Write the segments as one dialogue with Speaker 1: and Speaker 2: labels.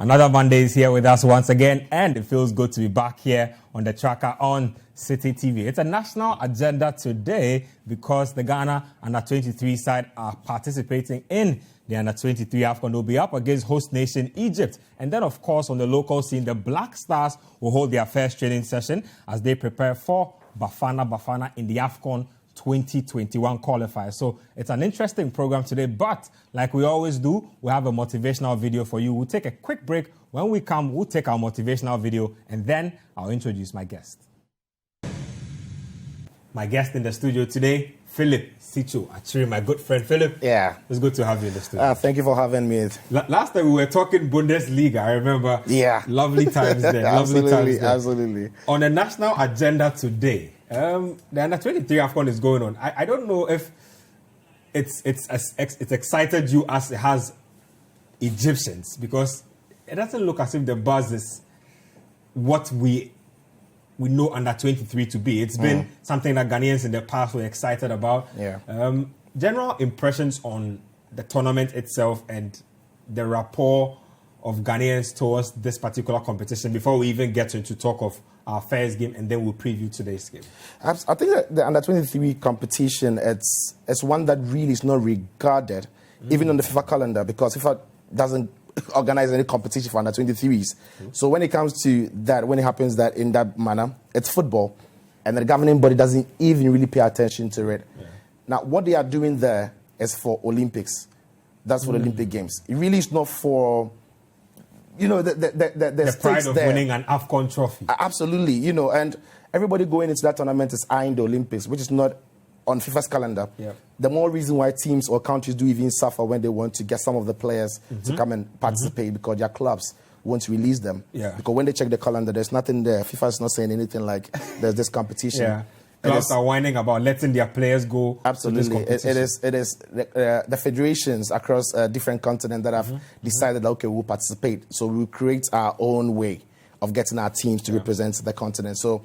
Speaker 1: Another Monday is here with us once again, and it feels good to be back here on the tracker on Citi TV. It's a national agenda today because the Ghana Under-23 side are participating in the Under-23 AFCON. They'll be up against host nation Egypt. And then, of course, on the local scene, the Black Stars will hold their first training session as they prepare for Bafana in the AFCON 2021 qualifiers. So it's an interesting program today, but like we always do, we have a motivational video for you. We'll take a quick break. When we come, we'll take our motivational video and then I'll introduce my guest. My guest in the studio today, Philip Sicho. Actually, my good friend Philip.
Speaker 2: Yeah.
Speaker 1: It's good to have you in the studio.
Speaker 2: Thank you for having me.
Speaker 1: Last time we were talking Bundesliga, I remember.
Speaker 2: Yeah.
Speaker 1: Lovely times there.
Speaker 2: Absolutely.
Speaker 1: On the national agenda today, the Under-23 AFCON is going on. I don't know if it's excited you as it has Egyptians, because it doesn't look as if the buzz is what we know Under-23 to be. It's been something that Ghanaians in the past were excited about.
Speaker 2: Yeah.
Speaker 1: General impressions on the tournament itself and the rapport of Ghanaians towards this particular competition before we even get into talk of our first game, and then we'll preview today's game.
Speaker 2: I think that the Under-23 competition, it's one that really is not regarded, even on the FIFA calendar, because FIFA doesn't organize any competition for Under-23s. So when it comes to that, when it happens that in that manner, it's football, and the governing body doesn't even really pay attention to it. Yeah. Now, what they are doing there is for Olympics. That's for the Olympic Games. It really is not for, the
Speaker 1: pride of
Speaker 2: there.
Speaker 1: Winning an AFCON trophy.
Speaker 2: Absolutely, and everybody going into that tournament is eyeing the Olympics, which is not on FIFA's calendar.
Speaker 1: Yep.
Speaker 2: The more reason why teams or countries do even suffer when they want to get some of the players to come and participate because their clubs won't release them.
Speaker 1: Yeah.
Speaker 2: Because when they check the calendar, there's nothing there. FIFA is not saying anything like there's this competition.
Speaker 1: Yeah. Clubs are whining about letting their players go.
Speaker 2: Absolutely.
Speaker 1: To this
Speaker 2: it is the federations across different continents that have decided that, okay, we'll participate. So we'll create our own way of getting our teams to represent the continent. So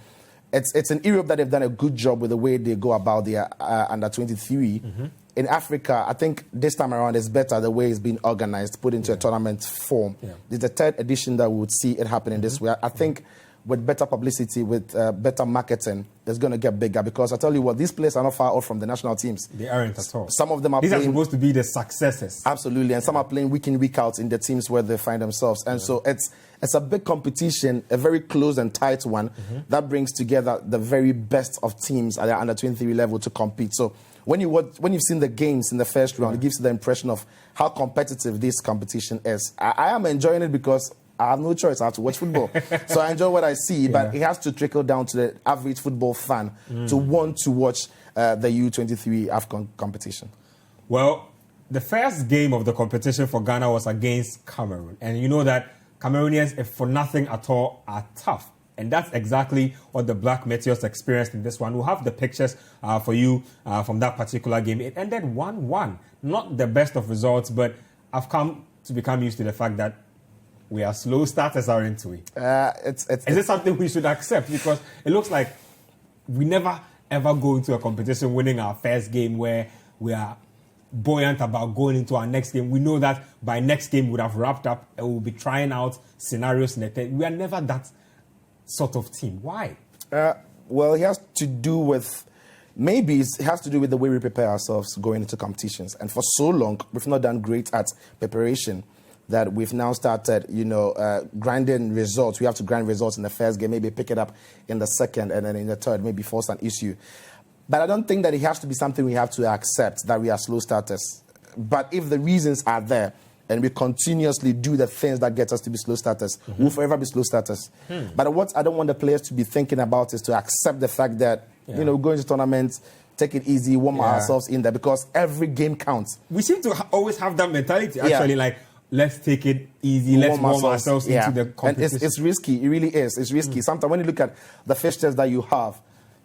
Speaker 2: it's in Europe that they've done a good job with the way they go about their Under-23. In Africa, I think this time around it's better the way it's been organized, put into a tournament form. Yeah. This is the third edition that we would see it happening this way. I think with better publicity, with better marketing, it's going to get bigger, because I tell you what, these players are not far off from the national teams.
Speaker 1: They aren't at all.
Speaker 2: Some of them are
Speaker 1: These
Speaker 2: playing,
Speaker 1: are supposed to be the successes.
Speaker 2: Absolutely, and some are playing week in, week out in the teams where they find themselves. And so it's a big competition, a very close and tight one that brings together the very best of teams at the Under-23 level to compete. So when you've seen the games in the first round, it gives you the impression of how competitive this competition is. I am enjoying it because I have no choice. I have to watch football. So I enjoy what I see, but it has to trickle down to the average football fan to want to watch the U23 AFCON competition.
Speaker 1: Well, the first game of the competition for Ghana was against Cameroon. And you know that Cameroonians, if for nothing at all, are tough. And that's exactly what the Black Meteors experienced in this one. We'll have the pictures for you from that particular game. It ended 1-1. Not the best of results, but I've come to become used to the fact that we are slow starters, aren't we? Is it something we should accept? Because it looks like we never, ever go into a competition winning our first game where we are buoyant about going into our next game. We know that by next game we would have wrapped up and we'll be trying out scenarios in the third. We are never that sort of team. Why?
Speaker 2: Well, it has to do with, it has to do with the way we prepare ourselves going into competitions. And for so long, we've not done great at preparation that we've now started, grinding results. We have to grind results in the first game, maybe pick it up in the second, and then in the third, maybe force an issue. But I don't think that it has to be something we have to accept, that we are slow starters. But if the reasons are there, and we continuously do the things that get us to be slow starters, we'll forever be slow starters. But what I don't want the players to be thinking about is to accept the fact that, going to tournaments, take it easy, warm ourselves in there, because every game counts.
Speaker 1: We seem to always have that mentality, actually, like, let's take it easy, let's warm ourselves into the competition.
Speaker 2: And it's risky, it really is. It's risky. Sometimes when you look at the fixtures that you have,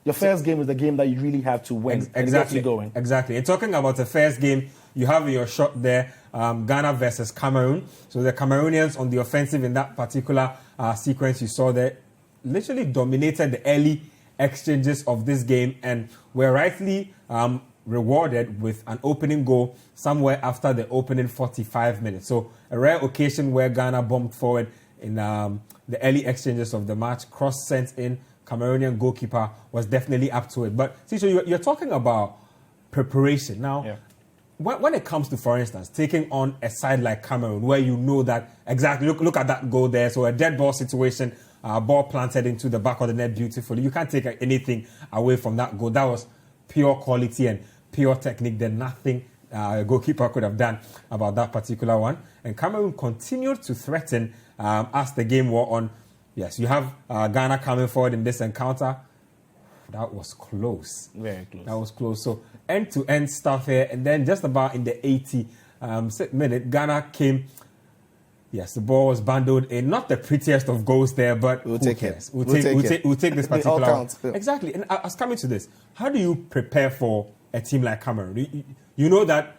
Speaker 2: your first game is the game that you really have to win.
Speaker 1: Exactly.
Speaker 2: Going.
Speaker 1: Exactly. And talking about the first game, you have your shot there, Ghana versus Cameroon. So the Cameroonians on the offensive in that particular sequence you saw there literally dominated the early exchanges of this game and were rightly rewarded with an opening goal somewhere after the opening 45 minutes. So a rare occasion where Ghana bombed forward in the early exchanges of the match. Cross sent in, Cameroonian goalkeeper was definitely up to it. But see, so you're talking about preparation. Now, when it comes to, for instance, taking on a side like Cameroon, where you know that exactly, look at that goal there. So a dead ball situation, ball planted into the back of the net beautifully. You can't take anything away from that goal. That was pure quality and pure technique. There's nothing a goalkeeper could have done about that particular one. And Cameroon continued to threaten as the game wore on. Yes, you have Ghana coming forward in this encounter. That was close.
Speaker 2: Very close.
Speaker 1: That was close. So end-to-end stuff here. And then just about in the 80th minute, Ghana came. Yes, the ball was bundled in. Not the prettiest of goals there, but
Speaker 2: we'll take it.
Speaker 1: We'll take this particular one. Exactly. And I was coming to this. How do you prepare for a team like Cameroon? You know that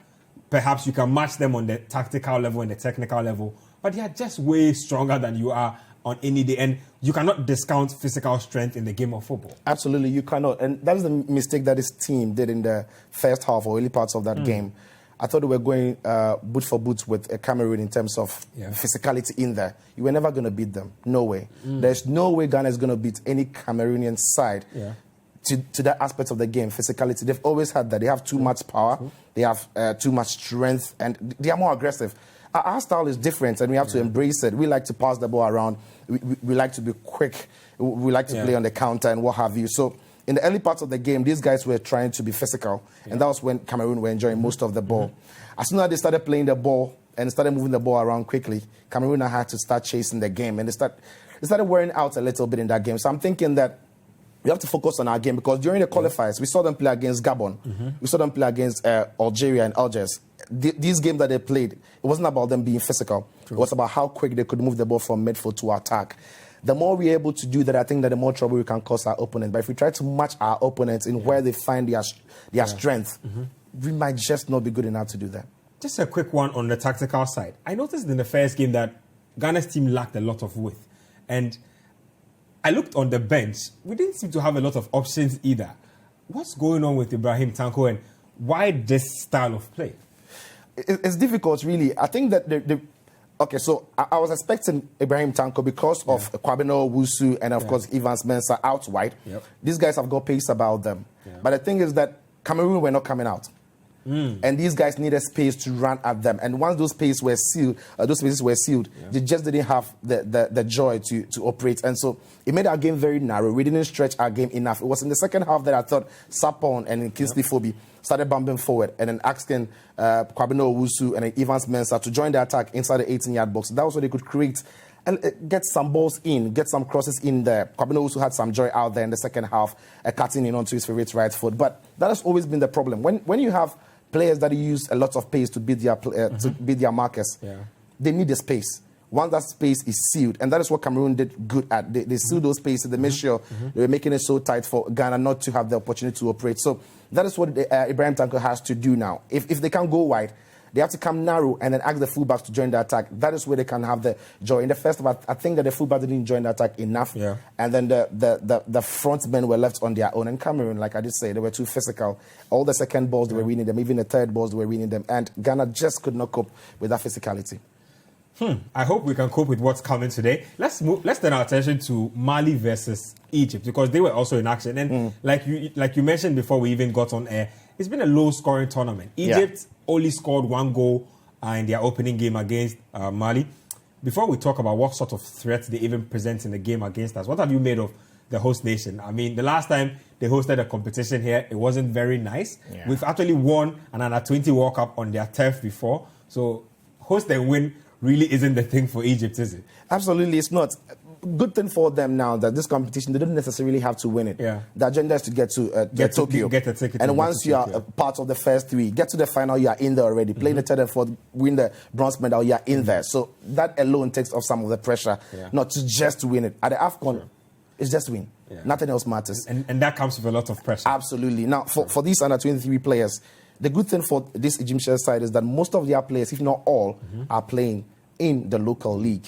Speaker 1: perhaps you can match them on the tactical level and the technical level, but they are just way stronger than you are on any day. And you cannot discount physical strength in the game of football.
Speaker 2: Absolutely, you cannot. And that was the mistake that this team did in the first half or early parts of that game. I thought they were going boot for boot with Cameroon in terms of physicality in there. You were never going to beat them. No way. There's no way Ghana is going to beat any Cameroonian side to that aspect of the game, physicality. They've always had that. They have too much power. They have too much strength, and they are more aggressive. Our style is different, and we have to embrace it. We like to pass the ball around. We like to be quick. We like to play on the counter and what have you. So in the early parts of the game, these guys were trying to be physical, and that was when Cameroon were enjoying most of the ball. As soon as they started playing the ball and started moving the ball around quickly, Cameroon had to start chasing the game, and they started wearing out a little bit in that game. So I'm thinking that we have to focus on our game, because during the qualifiers, we saw them play against Gabon. We saw them play against Algeria and Algiers. These games that they played, it wasn't about them being physical. It was about how quick they could move the ball from midfield to attack. The more we're able to do that, I think that the more trouble we can cause our opponent. But if we try to match our opponents in where they find their strength, we might just not be good enough to do that.
Speaker 1: Just a quick one on the tactical side. I noticed in the first game that Ghana's team lacked a lot of width. And I looked on the bench. We didn't seem to have a lot of options either. What's going on with Ibrahim Tanko, and why this style of play?
Speaker 2: It's difficult, really. I think that okay, so I was expecting Ibrahim Tanko because of Kwabena Owusu and, of course, Evans Mensah out wide. These guys have got pace about them. But the thing is that Cameroon were not coming out. And these guys needed space to run at them. And once those spaces were sealed, they just didn't have the joy to operate. And so it made our game very narrow. We didn't stretch our game enough. It was in the second half that I thought Sapon and Kingsley Fobi started bumping forward and then asking Kwabena Owusu and Evans Mensah to join the attack inside the 18-yard box. That was where they could create and get some balls in, get some crosses in there. Kwabena Owusu had some joy out there in the second half, cutting in onto his favorite right foot. But that has always been the problem. When you have players that use a lot of pace to beat their markers, they need the space. Once that space is sealed, and that is what Cameroon did good at. They sealed those spaces. They made sure they were making it so tight for Ghana not to have the opportunity to operate. So that is what Ibrahim Tanko has to do now. If they can't go wide, they have to come narrow and then ask the fullbacks to join the attack. That is where they can have the joy. In the first half, I think that the fullbacks didn't join the attack enough. And then the front men were left on their own. And Cameroon, like I did say, they were too physical. All the second balls, they were winning them. Even the third balls, they were winning them. And Ghana just could not cope with that physicality.
Speaker 1: I hope we can cope with what's coming today. Let's turn our attention to Mali versus Egypt, because they were also in action. And like you mentioned before we even got on air, it's been a low-scoring tournament. Egypt only scored 1 goal in their opening game against Mali. Before we talk about what sort of threats they even present in the game against us, what have you made of the host nation? I mean, the last time they hosted a competition here, it wasn't very nice. We've actually won an Under-20 World Cup on their turf before. So host and win really isn't the thing for Egypt, is it?
Speaker 2: Absolutely, it's not. Good thing for them now that this competition, they don't necessarily have to win it. The agenda is to get to Tokyo.
Speaker 1: Get a ticket.
Speaker 2: And once you are part of the first 3, get to the final, you are in there already. Playing the third and fourth, win the bronze medal, you are in there. So that alone takes off some of the pressure, not to just win it. At the AFCON, it's just win. Nothing else matters.
Speaker 1: And that comes with a lot of pressure.
Speaker 2: Absolutely. Now, for these under-23 players, the good thing for this Egyptian side is that most of their players, if not all, are playing in the local league.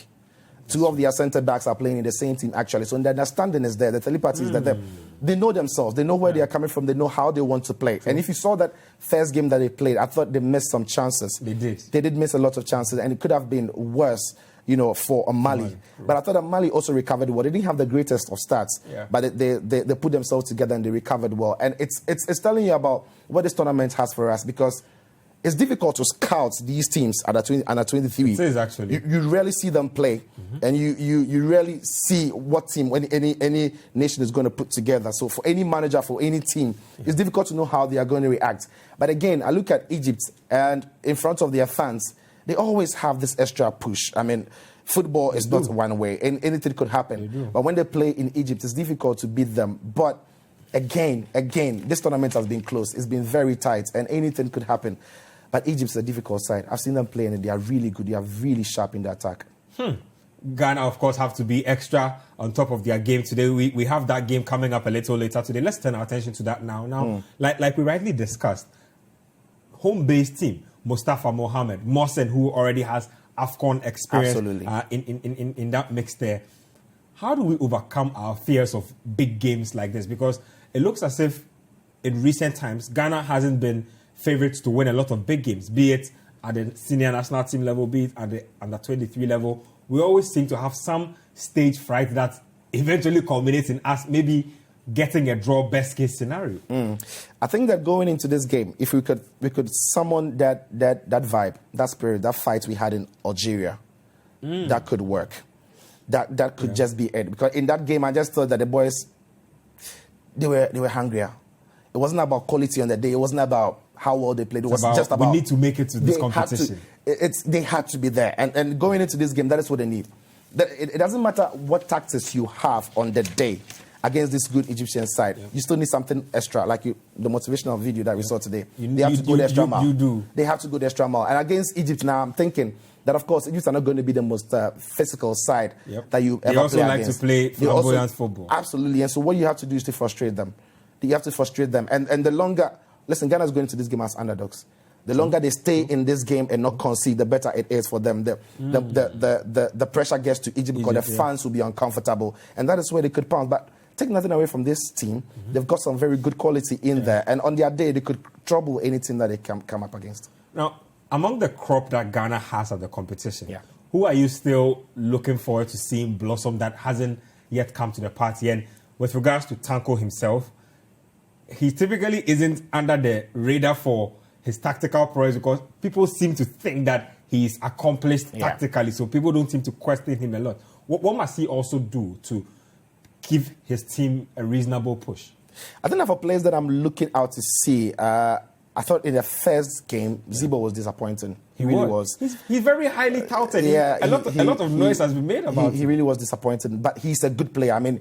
Speaker 2: 2 of their centre backs are playing in the same team, actually. So the understanding is there, the telepathy is there. They know themselves. They know where they are coming from. They know how they want to play. And if you saw that first game that they played, I thought they missed some chances.
Speaker 1: They did.
Speaker 2: They did miss a lot of chances, and it could have been worse, for Mali. But I thought that Mali also recovered well. They didn't have the greatest of stats, but they put themselves together and they recovered well. And it's telling you about what this tournament has for us, because it's difficult to scout these teams under 23.
Speaker 1: It is, actually.
Speaker 2: You rarely see them play, and you rarely see what team any nation is going to put together. So for any manager, for any team, it's difficult to know how they are going to react. But again, I look at Egypt, and in front of their fans, they always have this extra push. I mean, football is not one way, and anything could happen. But when they play in Egypt, it's difficult to beat them. But again, this tournament has been close. It's been very tight, and anything could happen. But Egypt's a difficult side. I've seen them play, and they are really good. They are really sharp in the attack.
Speaker 1: Ghana, of course, have to be extra on top of their game today. We have that game coming up a little later today. Let's turn our attention to that now. Like we rightly discussed, home-based team, Mustafa Mohamed, Mohsen, who already has AFCON experience in that mix there. How do we overcome our fears of big games like this? Because it looks as if in recent times, Ghana hasn't been favorites to win a lot of big games, be it at the senior national team level, be it at the under-23 level. We always seem to have some stage fright that eventually culminates in us maybe getting a draw, best case scenario.
Speaker 2: I think that going into this game, if we could summon that vibe, that spirit, that fight we had in Algeria, that could work. That could just be it. Because in that game, I just thought that the boys, they were hungrier. It wasn't about quality on the day. It wasn't about how well they played. It was just about
Speaker 1: we need to make it to this competition.
Speaker 2: They had to be there. And going into this game, that is what they need. It doesn't matter what tactics you have on the day against this good Egyptian side. You still need something extra, like the motivational video that we saw today. They have to go the extra mile. They have to go the extra mile. And against Egypt now, I'm thinking that, of course, Egypt are not going to be the most physical side that you ever play against.
Speaker 1: They also like to play flamboyant football.
Speaker 2: Absolutely. And so what you have to do is to frustrate them. You have to frustrate them. And the longer... Listen, Ghana is going into this game as underdogs. The longer they stay in this game and not concede, the better it is for them. The pressure gets to Egypt because the fans will be uncomfortable. And that is where they could pounce. But take nothing away from this team. They've got some very good quality in there. And on their day, they could trouble any team that they can come up against.
Speaker 1: Now, among the crop that Ghana has at the competition, who are you still looking forward to seeing blossom that hasn't yet come to the party? And with regards to Tanko himself, he typically isn't under the radar for his tactical prowess because people seem to think that he's accomplished tactically, so people don't seem to question him a lot. What must he also do to give his team a reasonable push?
Speaker 2: I think for players that I'm looking out to see, I thought in the first game, Zibo was disappointing. He really was.
Speaker 1: He's very highly touted. A lot of noise has been made about him.
Speaker 2: He really was disappointing, but he's a good player. I mean,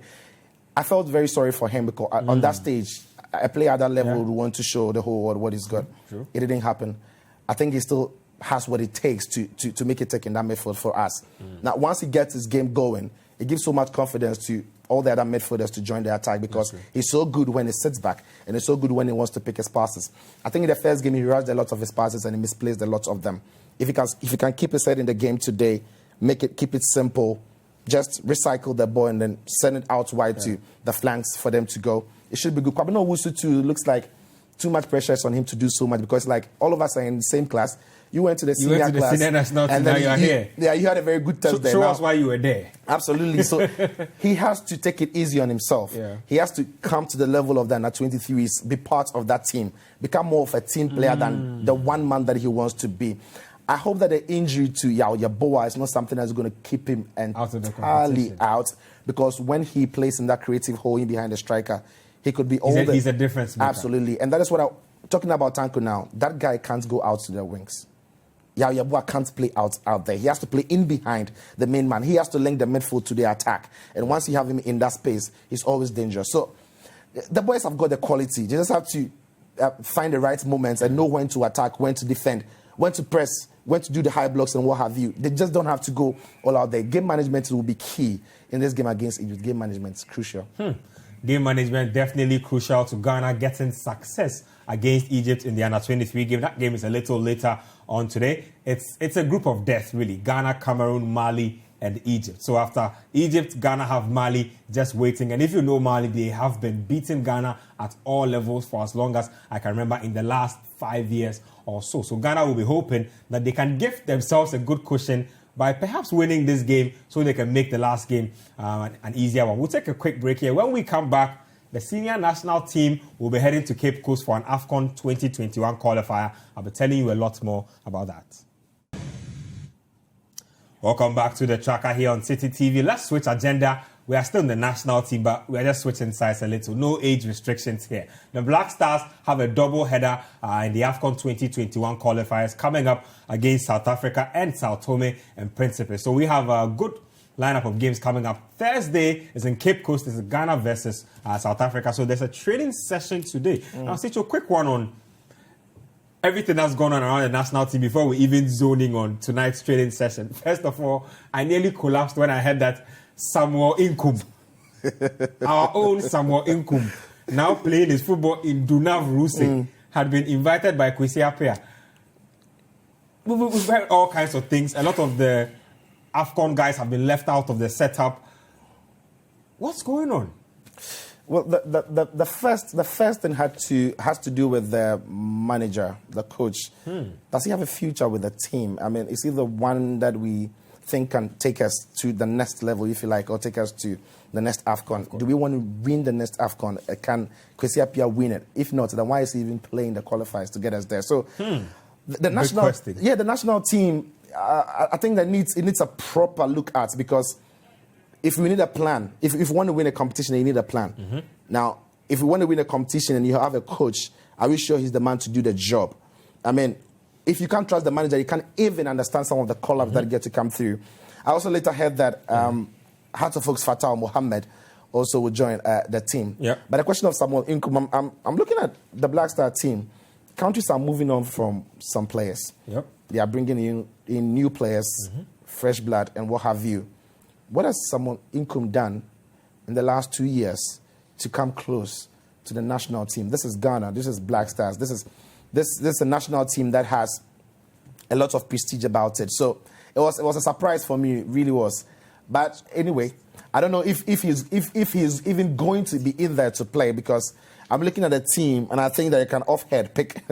Speaker 2: I felt very sorry for him because on that stage, a player at that level would want to show the whole world what he's got. It didn't happen. I think he still has what it takes to make it take in that midfield for us. Now, once he gets his game going, it gives so much confidence to all the other midfielders to join the attack because he's so good when he sits back and he's so good when he wants to pick his passes. I think in the first game, he rushed a lot of his passes and he misplaced a lot of them. If he can keep his head in the game today, keep it simple, just recycle the ball and then send it out wide to the flanks for them to go. It should be good. Kwabena Owusu too looks like too much pressure is on him to do so much because like all of us are in the same class. You went to the senior class.
Speaker 1: Senior national and now you're here.
Speaker 2: Yeah, you had a very good test there.
Speaker 1: Show us why you were there.
Speaker 2: Absolutely. So he has to take it easy on himself. He has to come to the level of the under-23s, be part of that team, become more of a team player than the one man that he wants to be. I hope that the injury to Yao Yaboa is not something that's going to keep him entirely out because when he plays in that creative hole in behind the striker, he could be older.
Speaker 1: He's a difference maker.
Speaker 2: Absolutely. And that is what I'm talking about Tanko now. That guy can't go out to the wings. Yao Yaboa can't play out there. He has to play in behind the main man. He has to link the midfield to the attack. And once you have him in that space, he's always dangerous. So the boys have got the quality. They just have to find the right moments and know when to attack, when to defend, when to press, when to do the high blocks and what have you. They just don't have to go all out there. Game management will be key in this game against Egypt. Game management is crucial.
Speaker 1: Game management definitely crucial to Ghana getting success against Egypt in the under-23 game. That game is a little later on today. It's a group of death, really. Ghana, Cameroon, Mali, and Egypt. So after Egypt, Ghana have Mali just waiting. And if you know Mali, they have been beating Ghana at all levels for as long as I can remember in the last 5 years or so. So Ghana will be hoping that they can give themselves a good cushion by perhaps winning this game so they can make the last game an easier one. We'll take a quick break here. When we come back, the senior national team will be heading to Cape Coast for an AFCON 2021 qualifier. I'll be telling you a lot more about that. Welcome back to the tracker here on Citi TV. Let's switch agenda. We are still in the national team, but we are just switching sides a little. No age restrictions here. The Black Stars have a double header in the AFCON 2021 qualifiers coming up against South Africa and Sao Tome and Principe. So we have a good lineup of games coming up. Thursday is in Cape Coast. It's Ghana versus South Africa. So there's a training session today. I'll see you a quick one on everything that's gone on around the national team before we even zoning on tonight's training session. First of all, I nearly collapsed when I heard that Samuel Inkum, our own Samuel Inkum, now playing his football in Dunav Ruse, had been invited by Kwesi Appiah. We've heard all kinds of things. A lot of the AFCON guys have been left out of the setup. What's going on?
Speaker 2: Well, the first thing has to do with the manager, the coach. Does he have a future with the team? I mean, is he the one that we think can take us to the next level, if you like, or take us to the next AFCON? Do we want to win the next AFCON? Can Kwesi Appiah win it? If not, then why is he even playing the qualifiers to get us there? So the national team, I think that it needs a proper look at, because if we need a plan, if you want to win a competition, you need a plan. Now, if you want to win a competition and you have a coach, are we sure he's the man to do the job? I mean, if you can't trust the manager, you can't even understand some of the call-ups that get to come through. I also later heard that Hearts of Oak's Fatal Mohammed also will join the team. But the question of Samuel Inkum, I'm looking at the Black Star team. Countries are moving on from some players. They are bringing in new players, fresh blood, and what have you. What has Samuel Inkum done in the last 2 years to come close to the national team? This is Ghana. This is Black Stars. This is a national team that has a lot of prestige about it. So it was a surprise for me. It really was. But anyway, I don't know if he's even going to be in there to play, because I'm looking at the team and I think that he can off-head pick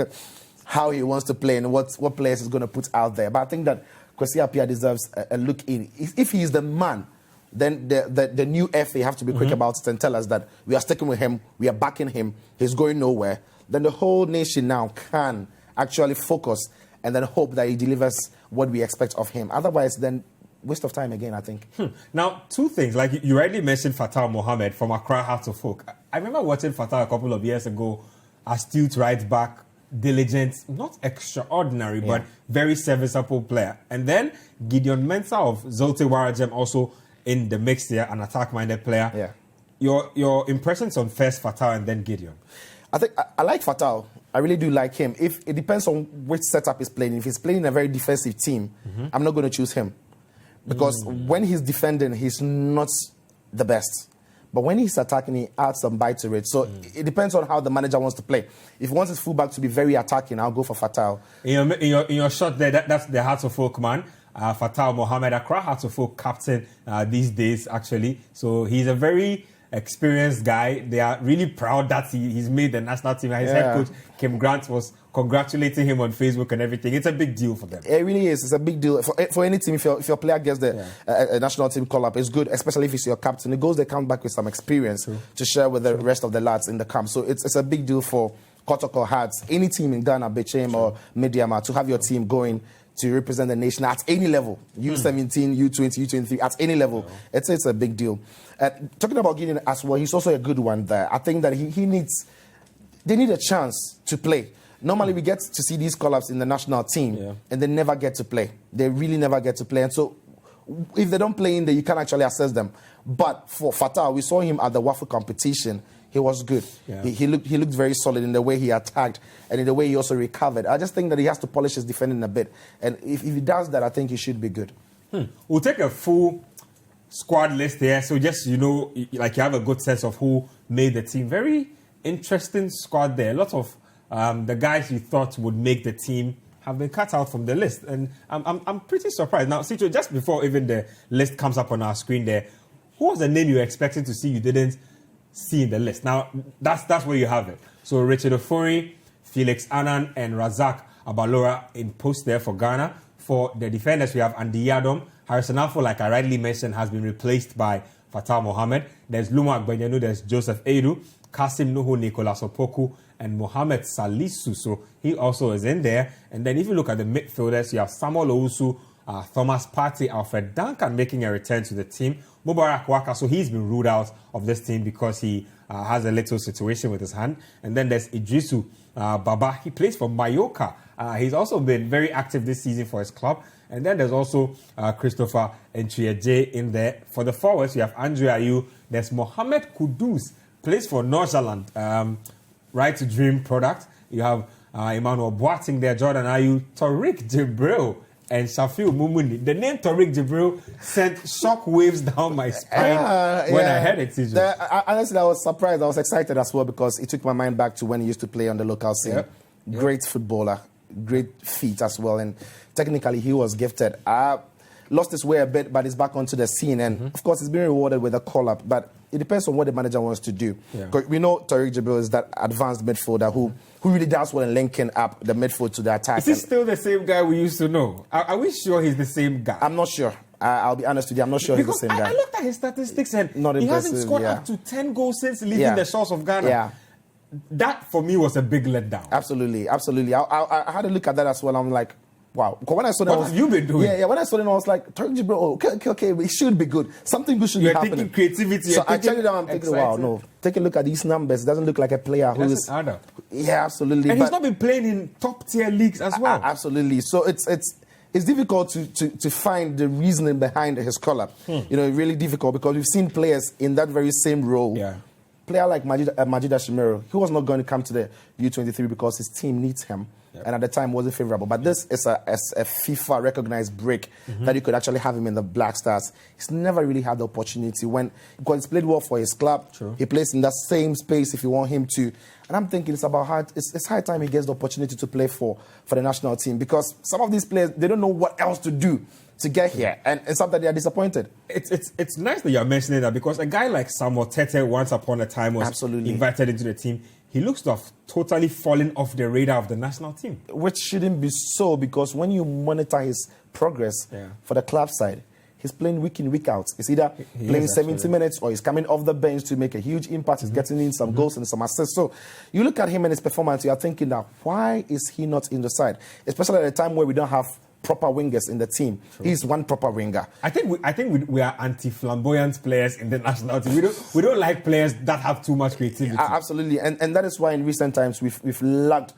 Speaker 2: how he wants to play and what players he's going to put out there. But I think that Kwesi Appiah deserves a look in. If he is the man, then the new FA have to be quick about it and tell us that we are sticking with him, we are backing him, he's going nowhere. Then the whole nation now can actually focus and then hope that he delivers what we expect of him. Otherwise, then waste of time again, I think.
Speaker 1: Now, two things. Like you already mentioned Fatal Mohammed from Accra Hearts of Oak. I remember watching Fatal a couple of years ago. Astute right back, diligent, not extraordinary, but very serviceable player. And then Gideon Mensah of Zulte Waregem also in the mix here, an attack-minded player. Your impressions on first Fatal and then Gideon?
Speaker 2: I think I like Fatal. I really do like him. If it depends on which setup he's playing. If he's playing in a very defensive team, I'm not going to choose him. Because when he's defending, he's not the best. But when he's attacking, he adds some bite to it. So it depends on how the manager wants to play. If he wants his fullback to be very attacking, I'll go for Fatal.
Speaker 1: In your shot there, that's the Hearts of Oak man, Fatal Mohammed, Accra Hearts of Oak captain these days, actually. So he's a very experienced guy. They are really proud that he's made the national team. His head coach, Kim Grant, was congratulating him on Facebook and everything. It's a big deal for them.
Speaker 2: It really is. It's a big deal. For any team, if your player gets the national team call-up, it's good, especially if it's your captain. It goes, they come back with some experience to share with the rest of the lads in the camp. So it's a big deal for Kotoko Hearts, any team in Ghana, Bechem or Mediama, to have your team going to represent the nation at any level, U17, U20, U23, at any level. It's a big deal. Talking about Gideon as well, he's also a good one there. I think that they need a chance to play. Normally we get to see these call-ups in the national team and they never get to play. They really never get to play. And so if they don't play in there, you can't actually assess them. But for Fatal, we saw him at the Waffle competition. He was good. He looked very solid in the way he attacked and in the way he also recovered. I just think that he has to polish his defending a bit. And if he does that, I think he should be good.
Speaker 1: We'll take a full squad list here. So just, like you have a good sense of who made the team. Very interesting squad there. A lot of the guys you thought would make the team have been cut out from the list. And I'm pretty surprised. Now, Cito, just before even the list comes up on our screen there, who was the name you were expecting to see you didn't see in the list? Now, that's where you have it. So Richard Ofori, Felix Annan, and Razak Abalora in post there for Ghana. For the defenders, we have Andy Yadom. Harrison Afo, like I rightly mentioned, has been replaced by Fatah Mohamed. There's Luma Agbenyanu, there's Joseph Edu, Kasim Nuhu, Nicolas Opoku, and Mohamed Salisu. So he also is in there. And then if you look at the midfielders, you have Samuel Owusu, Thomas Partey, Alfred Duncan making a return to the team. Mubarak Waka, so he's been ruled out of this team because he has a little situation with his hand. And then there's Idrisu Baba. He plays for Mallorca. He's also been very active this season for his club. And then there's also Christopher Ntrieje in there. For the forwards, you have Andre Ayew. There's Mohamed Kudus, plays for Nordsjælland, Right to Dream product. You have Emmanuel Boateng there, Jordan Ayew, Tariq Jibril, and Shafiu Mumuni. The name Tariq Jibril sent shock waves down my spine when I heard it.
Speaker 2: Honestly, I was surprised. I was excited as well because it took my mind back to when he used to play on the local scene.
Speaker 1: Yep.
Speaker 2: Great footballer, great feet as well, and technically he was gifted. Lost his way a bit, but he's back onto the scene, and of course he's been rewarded with a call-up, but it depends on what the manager wants to do. Because we know Tariq Jibril is that advanced midfielder who really does well in linking up the midfield to the attack.
Speaker 1: Is he still the same guy we used to know? Are we sure he's the same guy?
Speaker 2: I'm not sure. I'll be honest with you, I'm not sure
Speaker 1: because
Speaker 2: he's the same guy.
Speaker 1: I looked at his statistics and
Speaker 2: not
Speaker 1: he
Speaker 2: impressive,
Speaker 1: hasn't scored up to 10 goals since leaving the shores of Ghana.
Speaker 2: Yeah.
Speaker 1: That, for me, was a big letdown.
Speaker 2: Absolutely. I had a look at that as well. I'm like, wow. When I saw that,
Speaker 1: what have you been doing?
Speaker 2: Yeah. When I saw it, I was like, Tariq Jibril, okay, it should be good. Something good should be happening.
Speaker 1: You're thinking creativity.
Speaker 2: So I checked it out, I'm thinking, wow, no. Take a look at these numbers. It doesn't look like a player who is... Yeah, absolutely.
Speaker 1: And he's not been playing in top-tier leagues as well.
Speaker 2: Absolutely. So it's difficult to find the reasoning behind his call-up. Really difficult because we've seen players in that very same role.
Speaker 1: Yeah.
Speaker 2: Player like Majida Shimero, he was not going to come to the U23 because his team needs him. Yep. And at the time wasn't favorable. But this is a FIFA recognized break that you could actually have him in the Black Stars. He's never really had the opportunity because he's played well for his club.
Speaker 1: True.
Speaker 2: He plays in that same space if you want him to. And I'm thinking it's high time he gets the opportunity to play for the national team because some of these players, they don't know what else to do to get here, and sometimes they are disappointed.
Speaker 1: It's nice that you're mentioning that because a guy like Samuel Tete once upon a time was invited into the team. He looks to have totally fallen off the radar of the national team.
Speaker 2: Which shouldn't be so because when you monitor his progress for the club side, he's playing week in, week out. He's either playing 70 minutes or he's coming off the bench to make a huge impact. He's getting in some goals and some assists. So you look at him and his performance, you are thinking that why is he not in the side? Especially at a time where we don't have proper wingers in the team. True. He's one proper winger.
Speaker 1: I think we are anti-flamboyant players in the national team. We don't like players that have too much creativity.
Speaker 2: Absolutely, and that is why in recent times we've lacked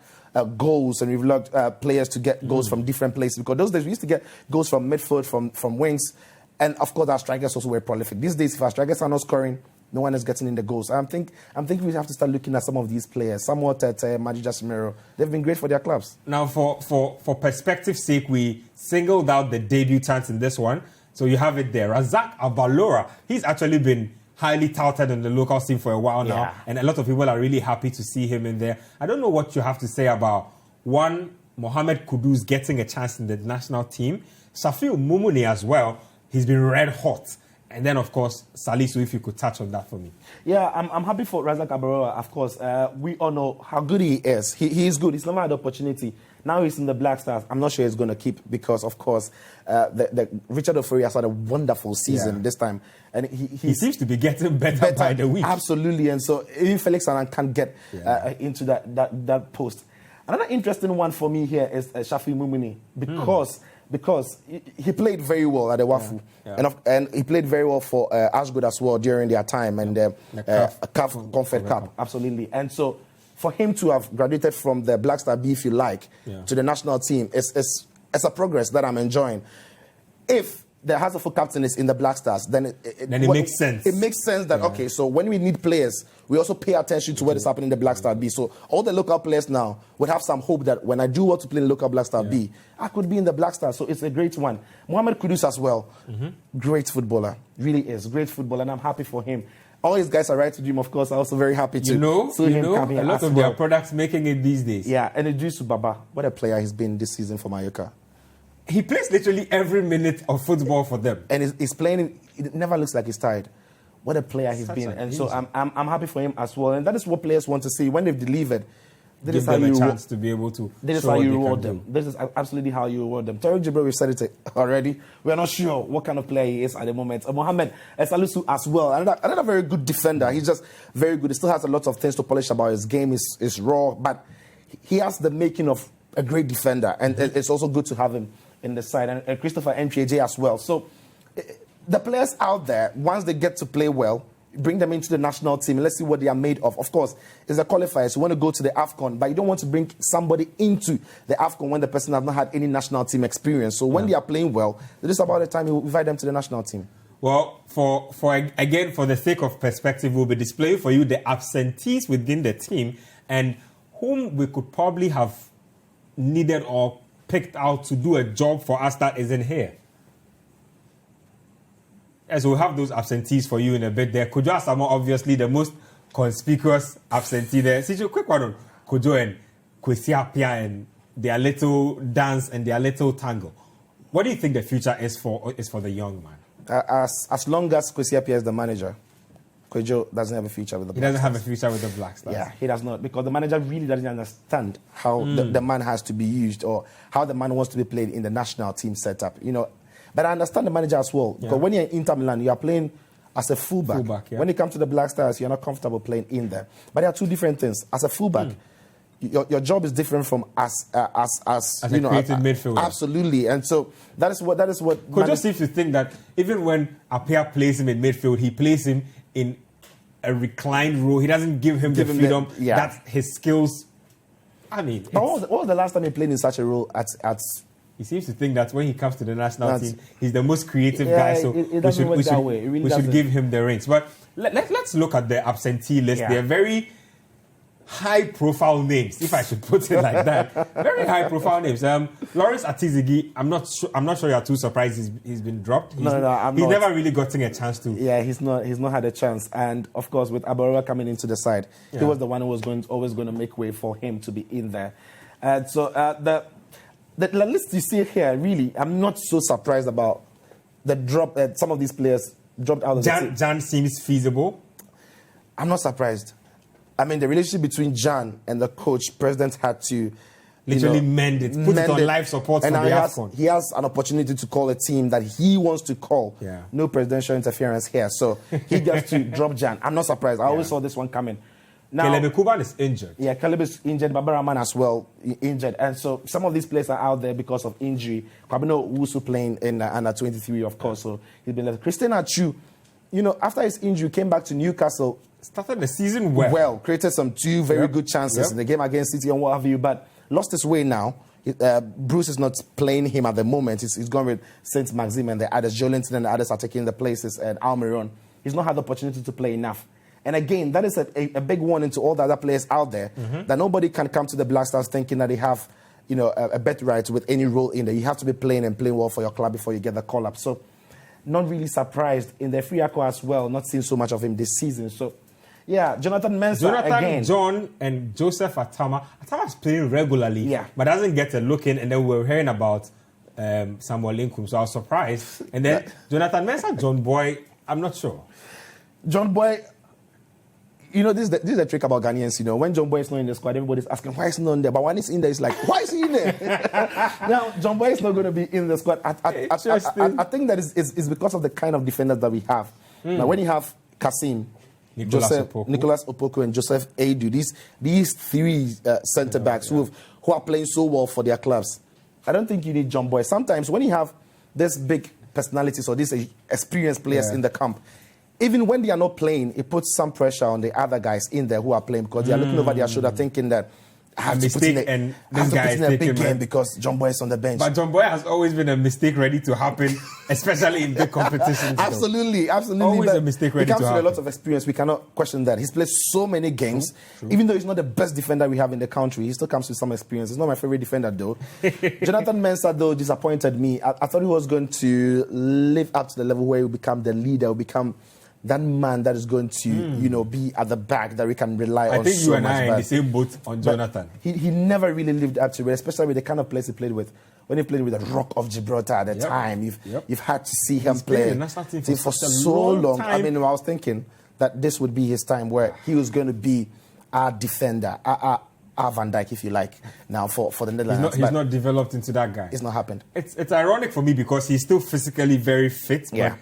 Speaker 2: goals and we've lacked players to get goals from different places. Because those days we used to get goals from midfield, from wings, and of course our strikers also were prolific. These days, if our strikers are not scoring, no one is getting in the goals. I'm thinking we have to start looking at some of these players. Samuel Tete, Majida Shimero. They've been great for their clubs.
Speaker 1: Now, for perspective's sake, we singled out the debutants in this one. So you have it there. Razak Abalora. He's actually been highly touted in the local scene for a while now. And a lot of people are really happy to see him in there. I don't know what you have to say about, one, Mohamed Kudus getting a chance in the national team. Shafiu Mumuni as well. He's been red hot. And then, of course, Salisu, if you could touch on that for me.
Speaker 2: Yeah, I'm happy for Razak Abalora, of course. We all know how good he is. He is good. He's never had the opportunity. Now he's in the Black Stars. I'm not sure he's going to keep because, of course, the Richard Ofori has had a wonderful season this time. And he
Speaker 1: seems to be getting better by the week.
Speaker 2: Absolutely. And so even Felix Annan can't get into that post. Another interesting one for me here is Shafi Mumuni because he played very well at the Wafu. And he played very well for Ashgood as well during their time and the CAF Confed Cup. Absolutely. And so for him to have graduated from the Black Star B, if you like, to the national team, it's a progress that I'm enjoying. If the Hazard captain is in the Black Stars, then it
Speaker 1: makes sense.
Speaker 2: It makes sense that, okay, so when we need players, we also pay attention to what is happening in the Black Star B. So all the local players now would have some hope that when I do want to play in the local Black Star B, I could be in the Black Star. So it's a great one. Mohamed Kudus as well, great footballer, really is, great footballer, and I'm happy for him. all his guys are right to dream, of course. I'm also very happy to
Speaker 1: see him
Speaker 2: coming
Speaker 1: a lot of their products making it these days.
Speaker 2: Yeah, and Idrisu Baba, what a player he's been this season for Mallorca.
Speaker 1: He plays literally every minute of football for them.
Speaker 2: And he's playing, it never looks like he's tired. What a player he's been. And so I'm happy for him as well. And that is what players want to see. When they've delivered,
Speaker 1: this is how you chance to be able to.
Speaker 2: This is how you reward them. This is absolutely how you reward them. Tariq Jibril, we've said it already. We're not sure what kind of player he is at the moment. Mohamed Salisu as well. Another very good defender. He's just very good. He still has a lot of things to polish about his game. Is raw, but he has the making of a great defender. And it's also good to have him in the side. And Christopher Nketsia as well. So the players out there, once they get to play well, bring them into the national team. Let's see what they are made of. Of course, it's a qualifiers. You want to go to the AFCON, but you don't want to bring somebody into the AFCON when the person has not had any national team experience. So when they are playing well, it is about the time you invite them to the national team.
Speaker 1: Well, for the sake of perspective, we'll be displaying for you the absentees within the team and whom we could probably have needed or picked out to do a job for us that isn't here. As we'll have those absentees for you in a bit there. Kojo Asamoah, obviously the most conspicuous absentee there. See, a quick one on Kojo and Nketsia and their little dance and their little tango. What do you think the future is for the young man?
Speaker 2: As long as Nketsia is the manager, Kojo doesn't have a future with the Black Stars.
Speaker 1: He doesn't have a future with the Black Stars.
Speaker 2: Yeah, he does not, because the manager really doesn't understand how the man has to be used or how the man wants to be played in the national team setup. But I understand the manager as well. Because when you're in Inter Milan, you are playing as a fullback. When you come to the Black Stars, you're not comfortable playing in there. But there are two different things. As a fullback, your job is different from as a
Speaker 1: creative midfielder.
Speaker 2: Absolutely. And so that is what
Speaker 1: Kojo seems to think that even when Appiah plays him in midfield, he plays him in a reclined role. He doesn't give him the freedom that his skills. I mean,
Speaker 2: what was the last time he played in such a role at
Speaker 1: he seems to think that when he comes to the national team, he's the most creative guy, so we should give him the reins. But let's look at the absentee list. They're very high-profile names, if I should put it like that. Very high-profile names. Lawrence Atizigi, I'm not sure you're too surprised he's been dropped. He's never really gotten a chance to.
Speaker 2: Yeah, he's not had a chance. And of course, with Abaroa coming into the side, he was the one who was always going to make way for him to be in there. And so the list you see here, really, I'm not so surprised about the drop that some of these players dropped out of the team.
Speaker 1: Jan seems feasible.
Speaker 2: I'm not surprised. I mean, the relationship between Jan and the coach, president had to
Speaker 1: literally mend it, put it on life support for the AFCON.
Speaker 2: He has an opportunity to call a team that he wants to call. Yeah. No presidential interference here. So he gets to drop Jan. I'm not surprised. I always saw this one coming. Now,
Speaker 1: Caleb Kuban is injured.
Speaker 2: Yeah, Caleb is injured. Babaraman as well injured. And so some of these players are out there because of injury. Kwabeno Wusu playing in under 23, of course. So he's been left. Christian Achu, after his injury, came back to Newcastle.
Speaker 1: Started the season well.
Speaker 2: Created some two very good chances in the game against Citi and what have you, but lost his way now. Bruce is not playing him at the moment. He's gone with Saint Maxime and the others. Jolinton and the others are taking the places at Almiron. He's not had the opportunity to play enough. And again, that is a big warning to all the other players out there that nobody can come to the Black Stars thinking that they have, a birthright with any role in there. You have to be playing and playing well for your club before you get the call up. So, not really surprised in the free AFCON as well. Not seeing so much of him this season. So, yeah, Jonathan Mensah again.
Speaker 1: John and Joseph Atama. Atama's playing regularly, but doesn't get a look in. And then we were hearing about Samuel Lincoln, so I was surprised. And then Jonathan Mensah, John Boy, I'm not sure.
Speaker 2: John Boy. This is the trick about Ghanaians. When John Boy is not in the squad, everybody's asking, why is he not in there? But when he's in there, it's like, why is he in there? Now, John Boy is not going to be in the squad. I think that is because of the kind of defenders that we have. Now, when you have Kasim, Nicholas Opoku, and Joseph Adu, these three centre-backs who are playing so well for their clubs, I don't think you need John Boy. Sometimes when you have these big personalities or these experienced players in the camp, even when they are not playing, it puts some pressure on the other guys in there who are playing because they are looking over their shoulder thinking that I have to put in a big game because John Boy is on the bench.
Speaker 1: But John Boy has always been a mistake ready to happen, especially in big competitions.
Speaker 2: Absolutely.
Speaker 1: Always a mistake ready to happen.
Speaker 2: He comes with a lot of experience. We cannot question that. He's played so many games. True. Even though he's not the best defender we have in the country, he still comes with some experience. He's not my favorite defender, though. Jonathan Mensah, though, disappointed me. I thought he was going to live up to the level where he will become the leader, will become that man that is going to, be at the back that we can rely on.
Speaker 1: I think
Speaker 2: so
Speaker 1: you and
Speaker 2: much.
Speaker 1: I are in the same boat on Jonathan.
Speaker 2: He never really lived up to it, especially with the kind of players he played with. When he played with the Rock of Gibraltar at the time, you've had to see him play for so long. I mean, I was thinking that this would be his time where he was going to be our defender, our Van Dijk, if you like, now for the Netherlands.
Speaker 1: He's not developed into that guy.
Speaker 2: It's not happened.
Speaker 1: It's ironic for me because he's still physically very fit.
Speaker 2: Yeah.
Speaker 1: But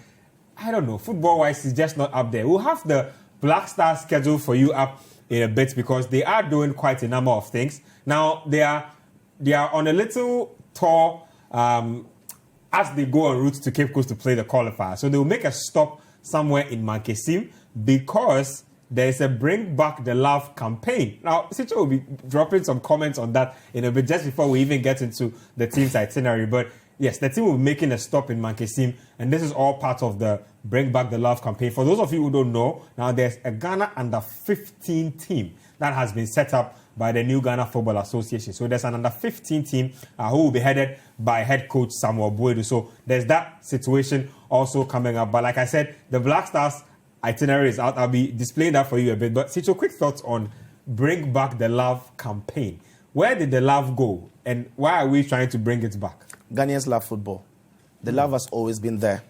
Speaker 1: I don't know. Football-wise, he's just not up there. We'll have the Black Stars schedule for you up in a bit because they are doing quite a number of things. Now, they are on a little tour as they go en route to Cape Coast to play the qualifier. So they will make a stop somewhere in Nketsia because there is a Bring Back the Love campaign. Now, Citi will be dropping some comments on that in a bit just before we even get into the team's itinerary. But yes, the team will be making a stop in Nketsia, and this is all part of the Bring Back the Love campaign. For those of you who don't know, now there's a Ghana under 15 team that has been set up by the new Ghana Football Association. So there's an under 15 team who will be headed by head coach Samuel Boedu. So there's that situation also coming up. But like I said, the Black Stars itinerary is out. I'll be displaying that for you a bit. But Citi, quick thoughts on Bring Back the Love campaign. Where did the love go? And why are we trying to bring it back?
Speaker 2: Ghanaians love football. The love has always been there.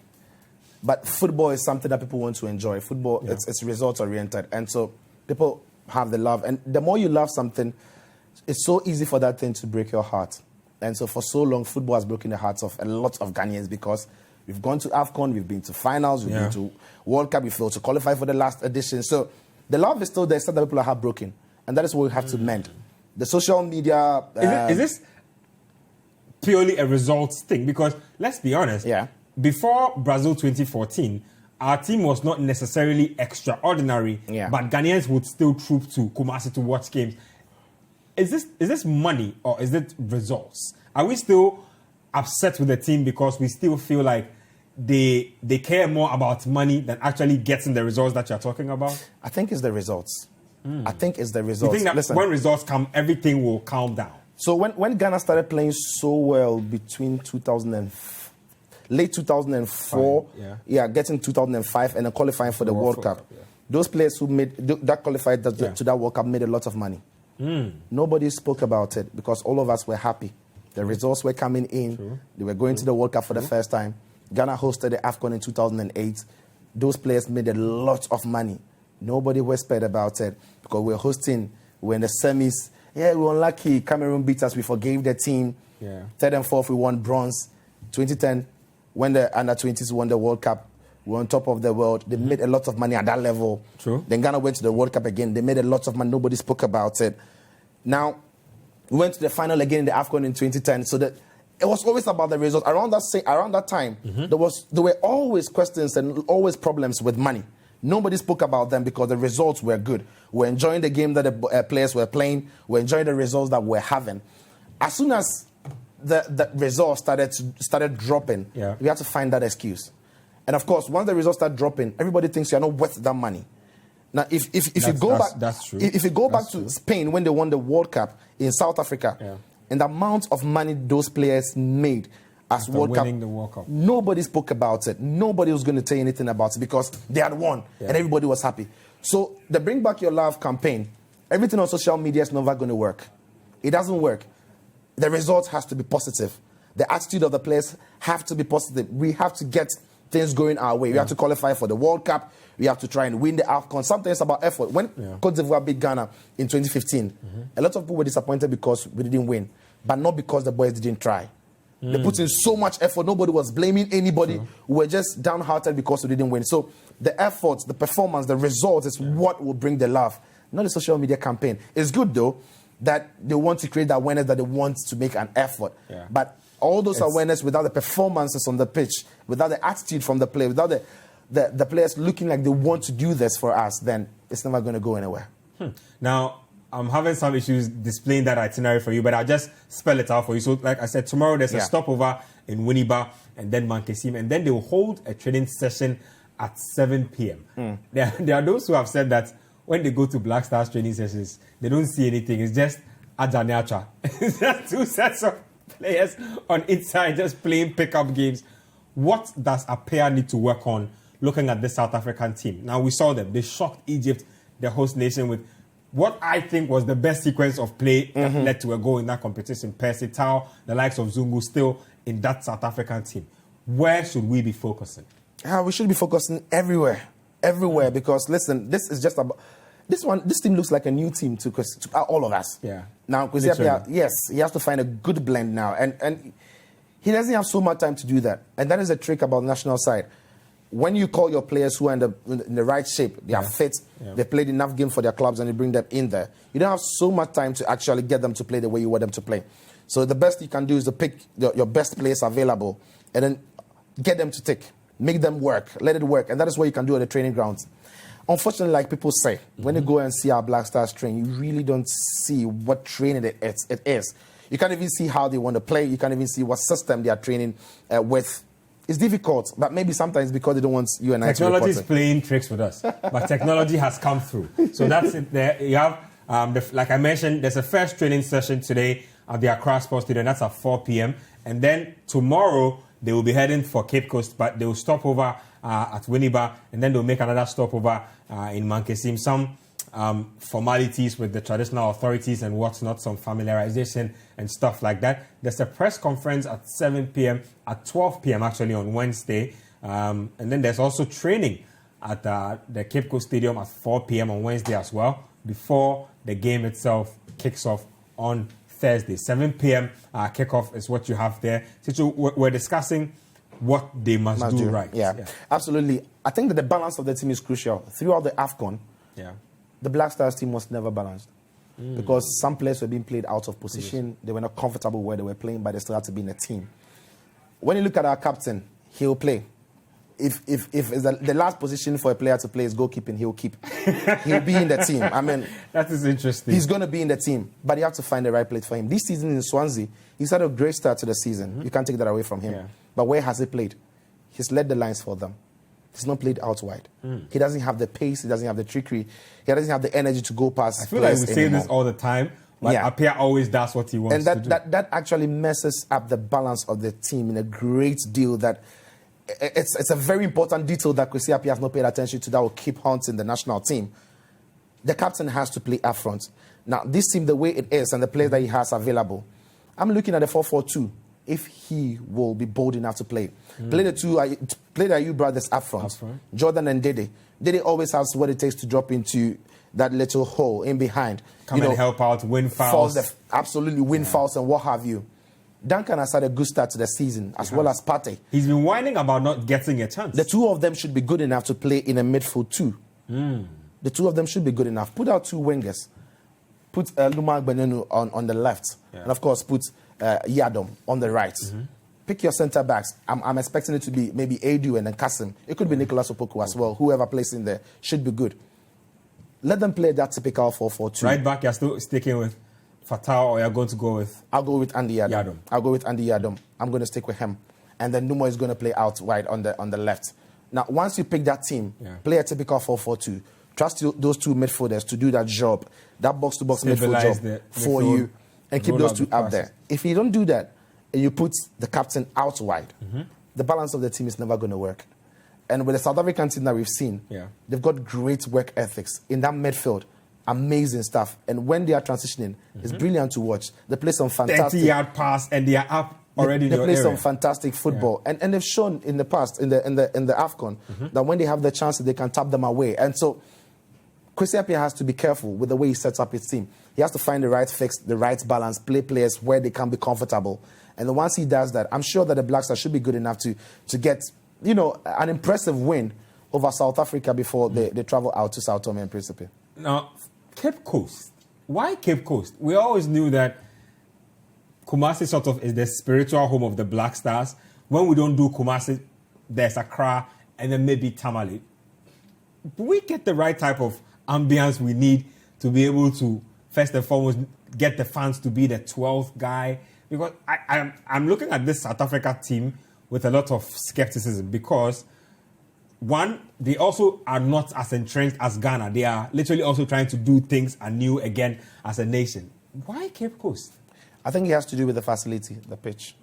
Speaker 2: But football is something that people want to enjoy. Football, it's results-oriented. And so people have the love. And the more you love something, it's so easy for that thing to break your heart. And so for so long, football has broken the hearts of a lot of Ghanaians because we've gone to AFCON, we've been to finals, we've been to World Cup, we failed to qualify for the last edition. So the love is still there, it's not that people are heartbroken. And that is what we have to mend. The social media...
Speaker 1: Is this purely a results thing? Because let's be honest, before Brazil 2014, our team was not necessarily extraordinary, but Ghanaians would still troop to Kumasi to watch games. Is this money or is it results? Are we still upset with the team because we still feel like they care more about money than actually getting the results that you're talking about?
Speaker 2: I think it's the results. I think it's the results.
Speaker 1: You think that when results come, everything will calm down?
Speaker 2: So when Ghana started playing so well between late 2004, getting 2005 and then qualifying for the World Cup. Those players who qualified to that World Cup made a lot of money. Nobody spoke about it because all of us were happy. The results were coming in. True. They were going to the World Cup for the first time. Ghana hosted the AFCON in 2008. Those players made a lot of money. Nobody whispered about it because we were in the semis. Yeah, we were unlucky. Cameroon beat us. We forgave the team. Third and fourth, we won bronze. 2010, when the under-20s won the World Cup, we were on top of the world. They made a lot of money at that level.
Speaker 1: True.
Speaker 2: Then Ghana went to the World Cup again. They made a lot of money. Nobody spoke about it. Now, we went to the final again in the AFCON in 2010. So that it was always about the results. Around that time, there were always questions and always problems with money. Nobody spoke about them because the results were good. We're enjoying the game that the players were playing. We're enjoying the results that we're having. As soon as the results started dropping, we had to find that excuse. And of course, once the results start dropping, everybody thinks you're not worth that money. Now, if you go back to Spain when they won the World Cup in South Africa, and the amount of money those players made as
Speaker 1: the World Cup,
Speaker 2: nobody spoke about it. Nobody was going to tell you anything about it because they had won and everybody was happy. So the Bring Back Your Love campaign, everything on social media is never going to work. It doesn't work. The results has to be positive. The attitude of the players have to be positive. We have to get things going our way. We have to qualify for the World Cup. We have to try and win the AFCON. Something is about effort. When Cote d'Ivoire beat Ghana in 2015, a lot of people were disappointed because we didn't win, but not because the boys didn't try. They put in so much effort. Nobody was blaming anybody. We were just downhearted because we didn't win. So the efforts, the performance, the results is what will bring the love, not the social media campaign. It's good, though, that they want to create that awareness, that they want to make an effort. But all those awareness without the performances on the pitch, without the attitude from the player, without the players looking like they want to do this for us, then it's never going to go anywhere.
Speaker 1: Now, I'm having some issues displaying that itinerary for you, but I'll just spell it out for you. So, like I said, tomorrow there's a stopover in Winneba and then Nketsia, and then they will hold a training session at 7 p.m. There are those who have said that when they go to Black Stars training sessions, they don't see anything. It's just Adjaniacha. It's just two sets of players on each side just playing pickup games. What does a player need to work on looking at this South African team. Now, we saw them. They shocked Egypt, the host nation, with what I think was the best sequence of play that led to a goal in that competition. Percy Tau, the likes of Zungu, still in that South African team. Where should we be focusing?
Speaker 2: We should be focusing everywhere, because listen, this is just about this team looks like a new team to all of us.
Speaker 1: Yeah.
Speaker 2: Now, Nketsia, yes, he has to find a good blend now, and he doesn't have so much time to do that. And that is a trick about the national side. When you call your players who are in the right shape, they are fit, they played enough games for their clubs, and you bring them in there, you don't have so much time to actually get them to play the way you want them to play. So the best you can do is to pick your best players available and then get them to take. Make them work. Let it work. And that is what you can do at the training grounds. Unfortunately, like people say, when you go and see our Black Stars train, you really don't see what training it is. You can't even see how they want to play. You can't even see what system they are training with. It's difficult, but maybe sometimes because they don't want you and I to report it.
Speaker 1: Technology is playing tricks with us, but technology has come through. So that's it there. You have, like I mentioned, there's a first training session today at the Accra Sports Stadium. That's at 4 p.m. And then tomorrow, they will be heading for Cape Coast, but they will stop over at Winneba, and then they'll make another stopover in Nketsia. Some formalities with the traditional authorities and what's not, some familiarization and stuff like that. There's a press conference at 7 p.m., at 12 p.m. actually on Wednesday. And then there's also training at the Cape Coast Stadium at 4 p.m. on Wednesday as well, before the game itself kicks off on Thursday. 7 p.m. Kickoff is what you have there. So we're discussing what they must do right.
Speaker 2: Yeah, absolutely. I think that the balance of the team is crucial. Throughout the AFCON, the Black Stars team was never balanced. Because some players were being played out of position. They were not comfortable where they were playing, but they still had to be in a team. When you look at our captain, he'll play. If it's the last position for a player to play is goalkeeping, he'll keep. He'll be in the team. I mean,
Speaker 1: that is interesting.
Speaker 2: He's going to be in the team, but you have to find the right place for him. This season in Swansea, he's had a great start to the season. You can't take that away from him. Yeah. But where has he played? He's led the lines for them. He's not played out wide. He doesn't have the pace. He doesn't have the trickery. He doesn't have the energy to go past.
Speaker 1: I feel like we say this all the time, but Appiah always does what he wants to do.
Speaker 2: That actually messes up the balance of the team in a great deal. That it's a very important detail that Kwesi Appiah has not paid attention to, that will keep haunting the national team. The captain has to play up front. Now, this team, the way it is, and the players that he has available, I'm looking at the 4-4-2. If he will be bold enough to play. Play the Ayew brothers up front. Jordan and Dede. Dede always has what it takes to drop into that little hole in behind.
Speaker 1: Come and help out, win fouls.
Speaker 2: Absolutely, win fouls and what have you. Duncan has had a good start to the season, as well as Partey.
Speaker 1: He's been whining about not getting a chance.
Speaker 2: The two of them should be good enough to play in a midfield too. The two of them should be good enough. Put out two wingers. Put Luma Gbenenu on the left. And of course, put Yadom on the right. Pick your centre backs. I'm expecting it to be maybe Adu and then Kasim. It could be Nicholas Opoku as well. Whoever plays in there should be good. Let them play that typical 4-4-2.
Speaker 1: Right back, you're still sticking with Fatal, or you're going to go with?
Speaker 2: I'll go with Andy Yadom. I'll go with Andy Yadom. I'm going to stick with him. And then Numo is going to play out wide on the left. Now, once you pick that team, play a typical 4-4-2. Trust those two midfielders to do that job, that box-to-box midfield job for you, and keep those two up there. If you don't do that, and you put the captain out wide, the balance of the team is never going to work. And with the South African team that we've seen, they've got great work ethics in that midfield. Amazing stuff. And when they are transitioning, it's brilliant to watch. They play some fantastic
Speaker 1: 30-yard pass, and they are up already.
Speaker 2: They play some fantastic football, and they've shown in the past in the AFCON that when they have the chances, they can tap them away. And so, Kwesi Appiah has to be careful with the way he sets up his team. He has to find the right fix, the right balance, play players where they can be comfortable. And then once he does that, I'm sure that the Black Stars should be good enough to get, an impressive win over South Africa before they travel out to Sao Tome and Principe.
Speaker 1: Now, Cape Coast. Why Cape Coast? We always knew that Kumasi sort of is the spiritual home of the Black Stars. When we don't do Kumasi, there's Accra and then maybe Tamale. Do we get the right type of ambience we need to be able to, first and foremost, get the fans to be the 12th guy? Because I'm looking at this South Africa team with a lot of skepticism because, one, they also are not as entrenched as Ghana. They are literally also trying to do things anew again as a nation. Why Cape Coast?
Speaker 2: I think it has to do with the facility, the pitch.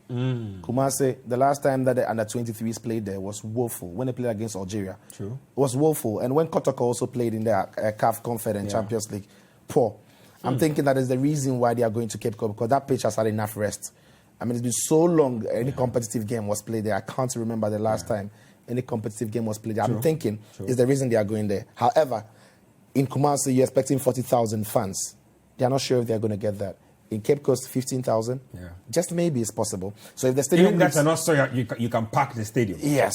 Speaker 2: Kumasi, the last time that the under-23s played there was woeful. When they played against Algeria.
Speaker 1: True.
Speaker 2: It was woeful. And when Kotoko also played in the CAF Confederation Champions League, poor. I'm thinking that is the reason why they are going to Cape Coast, because that pitch has had enough rest. I mean, it's been so long any competitive game was played there. I can't remember the last time any competitive game was played there. I'm thinking is the reason they are going there. However, in Kumasi, you're expecting 40,000 fans. They are not sure if they're going to get that. In Cape Coast, 15,000. Yeah. Just maybe it's possible. So if the stadium...
Speaker 1: Even that's not so you can pack the stadium.
Speaker 2: Yes.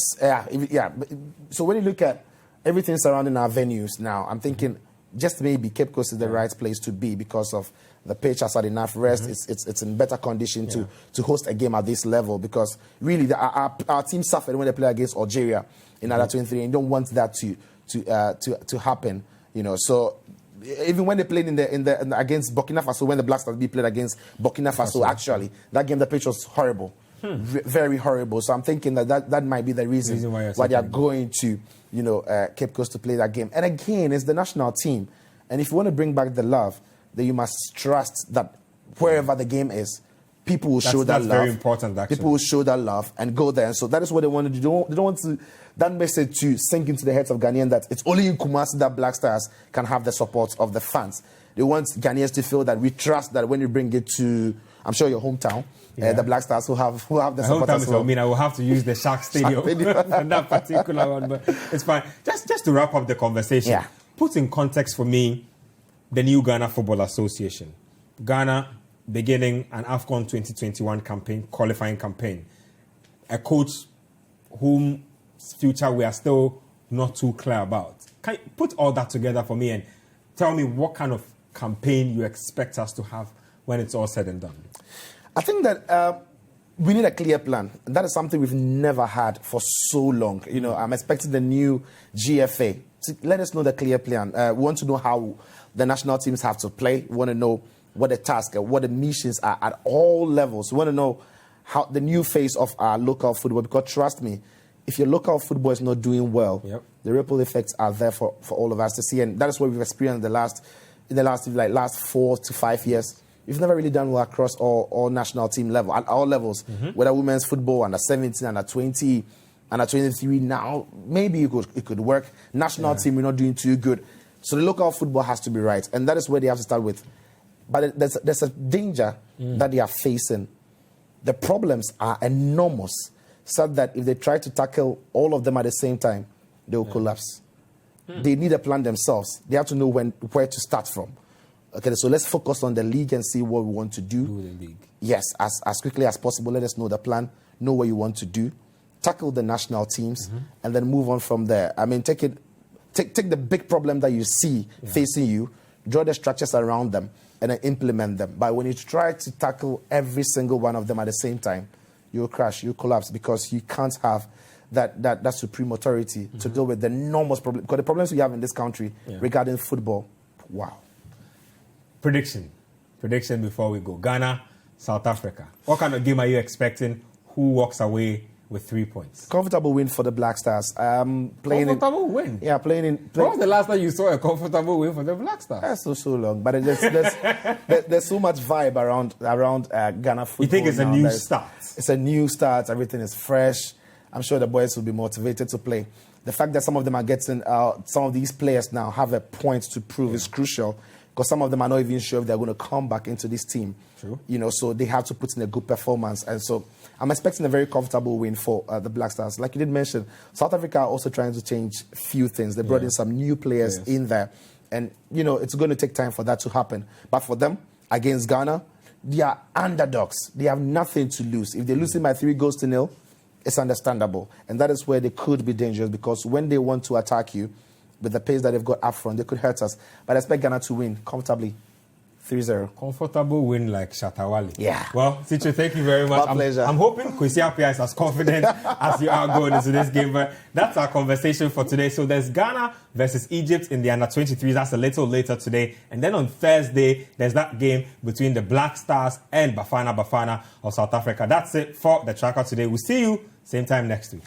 Speaker 2: So when you look at everything surrounding our venues now, I'm thinking just maybe Cape Coast is the right place to be because of the pitch has had enough rest. It's in better condition to host a game at this level, because really our team suffered when they play against Algeria in under-23, and you don't want that to happen. You know, so even when they played in the against Burkina Faso, when the Black Stars played against Burkina Faso, actually that game the pitch was horrible, very horrible. So I'm thinking that might be the reason why they are going to Cape Coast to play that game. And again, it's the national team, and if you want to bring back the love, then you must trust that wherever the game is, people will show that love. That's very
Speaker 1: important, actually.
Speaker 2: People will show that love and go there. And so that is what they want to do. They don't want that message to sink into the heads of Ghanaians that it's only in Kumasi that Black Stars can have the support of the fans. They want Ghanaians to feel that we trust that when you bring it to, I'm sure, your hometown, the Black Stars who have the support as well.
Speaker 1: I mean, I will have to use the Shark Stadium on that particular one, but it's fine. Just to wrap up the conversation, put in context for me the new Ghana Football Association. Ghana beginning an AFCON 2021 campaign, qualifying campaign. A coach whose future we are still not too clear about. Can you put all that together for me and tell me what kind of campaign you expect us to have when it's all said and done?
Speaker 2: I think that we need a clear plan. That is something we've never had for so long. You know, I'm expecting the new GFA to let us know the clear plan. We want to know how the national teams have to play. We want to know what the task, what the missions are at all levels. We want to know how the new face of our local football, because trust me, if your local football is not doing well, the ripple effects are there for all of us to see. And that is what we've experienced in the last 4 to 5 years. We've never really done well across all national team level, at all levels, whether women's football, under 17, under 20, under 23. Now, maybe it could work. National team, we're not doing too good. So the local football has to be right. And that is where they have to start with. But there's a danger that they are facing. The problems are enormous, so that if they try to tackle all of them at the same time, they will collapse. They need a plan themselves. They have to know where to start from. Okay, so let's focus on the league and see what we want to do.
Speaker 1: The league.
Speaker 2: Yes, as quickly as possible. Let us know the plan, know what you want to do, tackle the national teams, and then move on from there. I mean, take the big problem that you see facing you, draw the structures around them, and then implement them. But when you try to tackle every single one of them at the same time, you'll crash, you'll collapse, because you can't have that supreme authority to deal with the enormous problem. Because the problems we have in this country regarding football, wow.
Speaker 1: Prediction before we go. Ghana, South Africa. What kind of game are you expecting? Who walks away with 3 points?
Speaker 2: Comfortable win for the Black Stars.
Speaker 1: Comfortable win?
Speaker 2: Yeah, playing.
Speaker 1: When was the last time you saw a comfortable win for the Black Stars?
Speaker 2: That's so long. But there's so much vibe around Ghana football.
Speaker 1: You think it's a new start?
Speaker 2: It's a new start. Everything is fresh. I'm sure the boys will be motivated to play. The fact that some of them are getting, some of these players now have a point to prove is crucial. Because some of them are not even sure if they're going to come back into this team.
Speaker 1: True.
Speaker 2: You know, so they have to put in a good performance. And so I'm expecting a very comfortable win for the Black Stars. Like you did mention, South Africa are also trying to change a few things. They brought in some new players in there. And, you know, it's going to take time for that to happen. But for them, against Ghana, they are underdogs. They have nothing to lose. If they're losing by 3-0, it's understandable. And that is where they could be dangerous, because when they want to attack you, with the pace that they've got up front, they could hurt us. But I expect Ghana to win comfortably, 3-0.
Speaker 1: Comfortable win like Shatawale.
Speaker 2: Yeah.
Speaker 1: Well, Citi, thank you very much.
Speaker 2: My pleasure.
Speaker 1: I'm hoping Nketsia is as confident as you are going into this game. But that's our conversation for today. So there's Ghana versus Egypt in the under-23s. That's a little later today. And then on Thursday, there's that game between the Black Stars and Bafana of South Africa. That's it for the Tracker today. We'll see you same time next week.